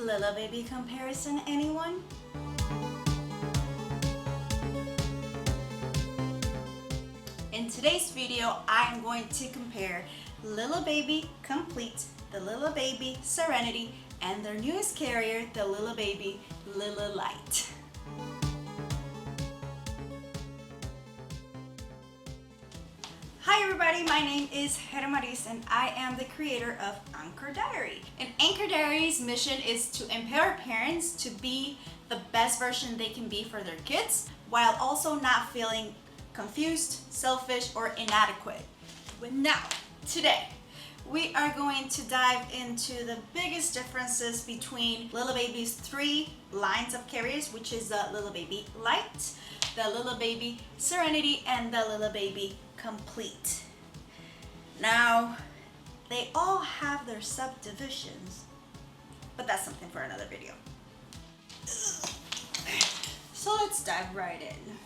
Lillebaby comparison, anyone? In today's video, I am going to compare Lillebaby Complete, the Lillebaby Serenity, and their newest carrier, the Lillebaby Lillelight. Hi everybody, my name is Hermaris and I am the creator of Anchor Diary. And Anchor Diary's mission is to empower parents to be the best version they can be for their kids while also not feeling confused, selfish, or inadequate. But now, today, we are going to dive into the biggest differences between Lillebaby's three lines of carriers, which is the Lillebaby Light, the Lillebaby Serenity, and the Lillebaby Complete. Now, they all have their subdivisions, but that's something for another video. So let's dive right in.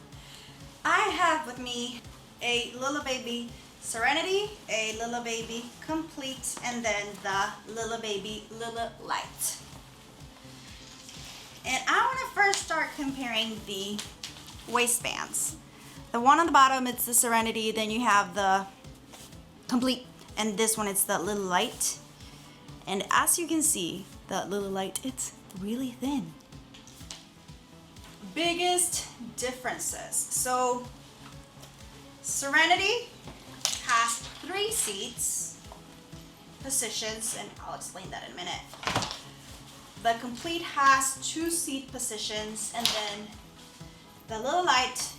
I have with me a Lillebaby Serenity, a Lillebaby Complete, and then the Lillebaby Lillelight. And I want to first start comparing the waistbands. The one on the bottom, it's the Serenity, then you have the Complete, and this one, it's the Lillelight. And as you can see, the Lillelight, it's really thin. Biggest differences. So, Serenity has 3 seats, positions, and I'll explain that in a minute. The Complete has 2 seat positions, and then the Lillelight,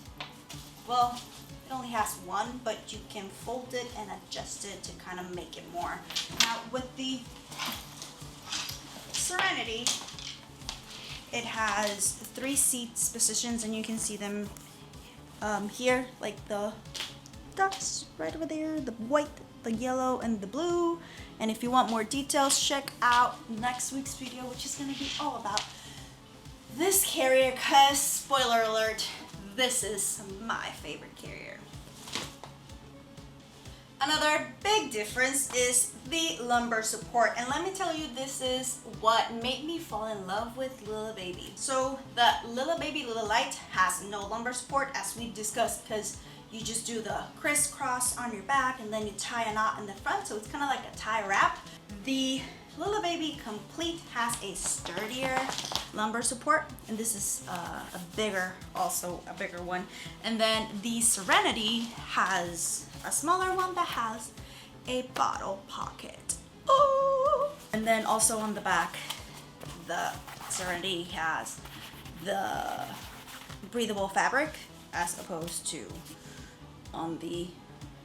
well, it only has 1, but you can fold it and adjust it to kind of make it more. Now with the Serenity, it has 3 seats positions, and you can see them here, like the dots right over there, the white, the yellow, and the blue. And if you want more details, check out next week's video, which is going to be all about this carrier, because spoiler alert, this is my favorite carrier. Another big difference is the lumbar support, and let me tell you, this is what made me fall in love with Lillebaby. So the Lillebaby Lillelight has no lumbar support, as we discussed, because you just do the crisscross on your back and then you tie a knot in the front, so it's kind of like a tie wrap. The Lillebaby Complete has a sturdier lumbar support, and this is a bigger one. And then the Serenity has a smaller one that has a bottle pocket. Ooh. And then also on the back, the Serenity has the breathable fabric as opposed to on the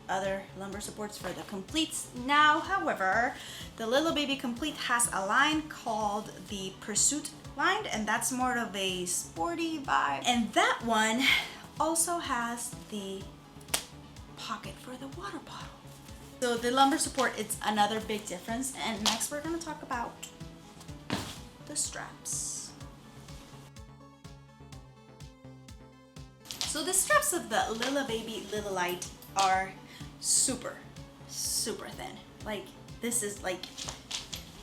other lumbar supports for the Completes. Now, however, the Lillebaby Complete has a line called the Pursuit line, and that's more of a sporty vibe. And that one also has the pocket for the water bottle. So the lumbar support, it's another big difference. And next we're going to talk about the straps. So the straps of the Lillebaby Lillelight are super thin. Like, this is like,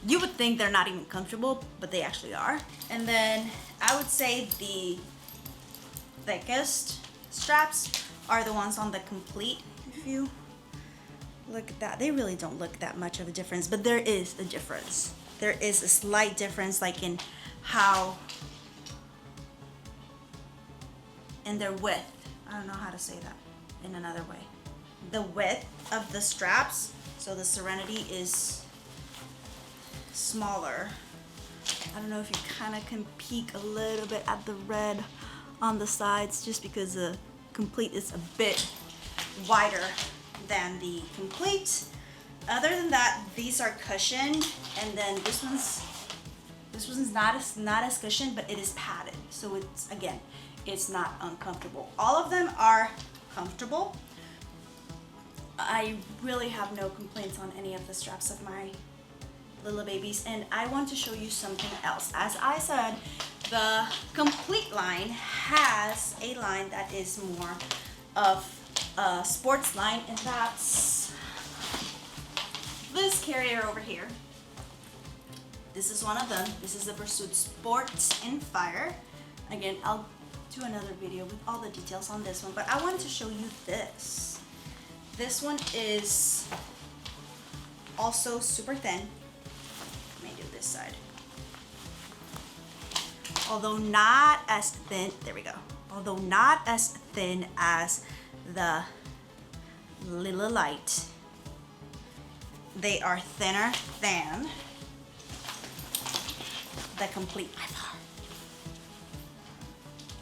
you would think they're not even comfortable, but they actually are. And then I would say the thickest straps are the ones on the Complete. If you look at that, they really don't look that much of a difference, but there is a difference. There is a slight difference, like in how, in their width. I don't know how to say that in another way. The width of the straps, so the Serenity is smaller. I don't know if you kind of can peek a little bit at the red on the sides, just because the Complete is a bit wider than the Complete. Other than that, these are cushioned, and then this one's not as cushioned, but it is padded, so it's, again, it's not uncomfortable. All of them are comfortable. I really have no complaints on any of the straps of my Lillebabies, and I want to show you something else. As I said, the Complete line has a line that is more of a sports line, and that's this carrier over here. this is one of them. This is the Pursuit Sport in Fire. Again, I'll do another video with all the details on this one, but I wanted to show you this. This one is also super thin. Let me do this side. Although not as thin, there we go. Although not as thin as the Lillelight, they are thinner than the Complete by far.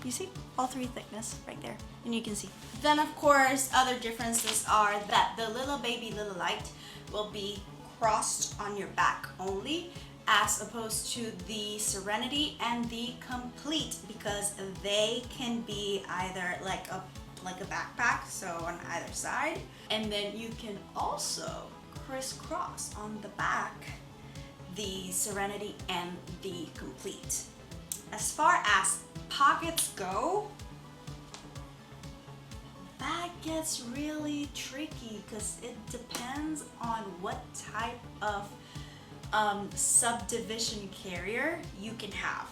You see all three thickness right there, and you can see. Then of course, other differences are that the Lillebaby Lillelight will be crossed on your back only, as opposed to the Serenity and the Complete, because they can be either like a backpack, so on either side, and then you can also crisscross on the back the Serenity and the Complete. As far as pockets go, that gets really tricky because it depends on what type of subdivision carrier you can have.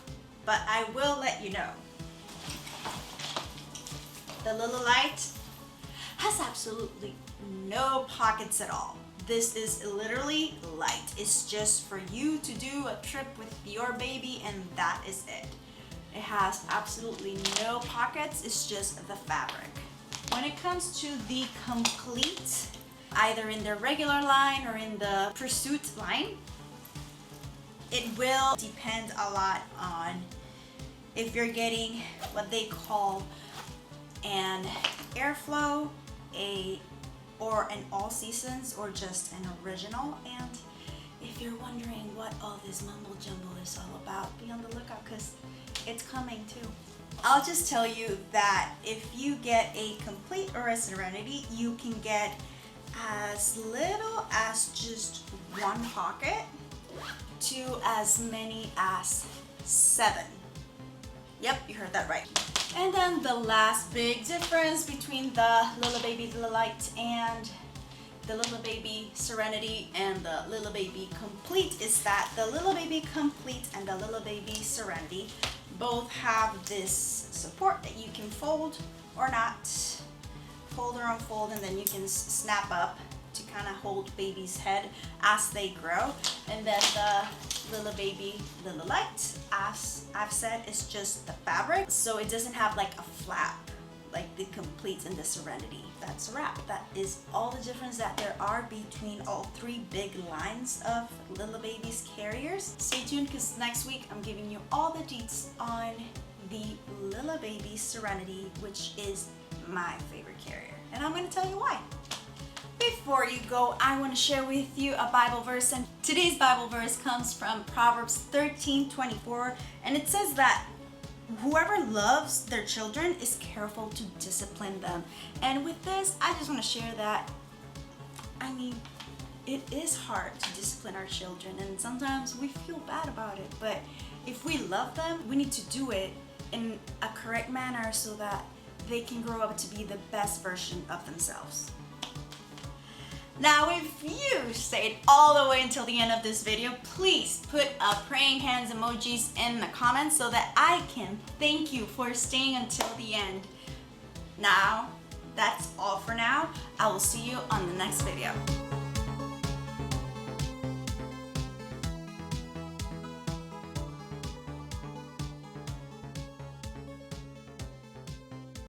But I will let you know. The Lillelight has absolutely no pockets at all. This is literally light. It's just for you to do a trip with your baby, and that is it. It has absolutely no pockets. It's just the fabric. When it comes to the Complete, either in the regular line or in the Pursuit line, it will depend a lot on if you're getting what they call an airflow, or an all seasons, or just an original. And if you're wondering what all this mumbo jumbo is all about, be on the lookout because it's coming too. I'll just tell you that if you get a Complete or a Serenity, you can get as little as just one pocket to as many as 7. Yep, you heard that right. And then the last big difference between the Lillebaby Lillelight and the Lillebaby Serenity and the Lillebaby Complete is that the Lillebaby Complete and the Lillebaby Serenity both have this support that you can fold or not, fold or unfold, and then you can snap up to kind of hold baby's head as they grow. And then the Lillebaby Lillelight, as I've said, is just the fabric, so it doesn't have like a flap like the Complete and the Serenity. That's a wrap. That is all the difference that there are between all three big lines of Lillebaby's carriers. Stay tuned because next week I'm giving you all the deets on the Lillebaby Serenity, which is my favorite carrier, and I'm going to tell you why. Before you go, I want to share with you a Bible verse, and today's Bible verse comes from Proverbs 13:24, and it says that whoever loves their children is careful to discipline them. And with this, I just want to share that, I mean, it is hard to discipline our children, and sometimes we feel bad about it, but if we love them, we need to do it in a correct manner so that they can grow up to be the best version of themselves. Now, if you stayed all the way until the end of this video, please put a praying hands emojis in the comments so that I can thank you for staying until the end. Now, that's all for now. I will see you on the next video.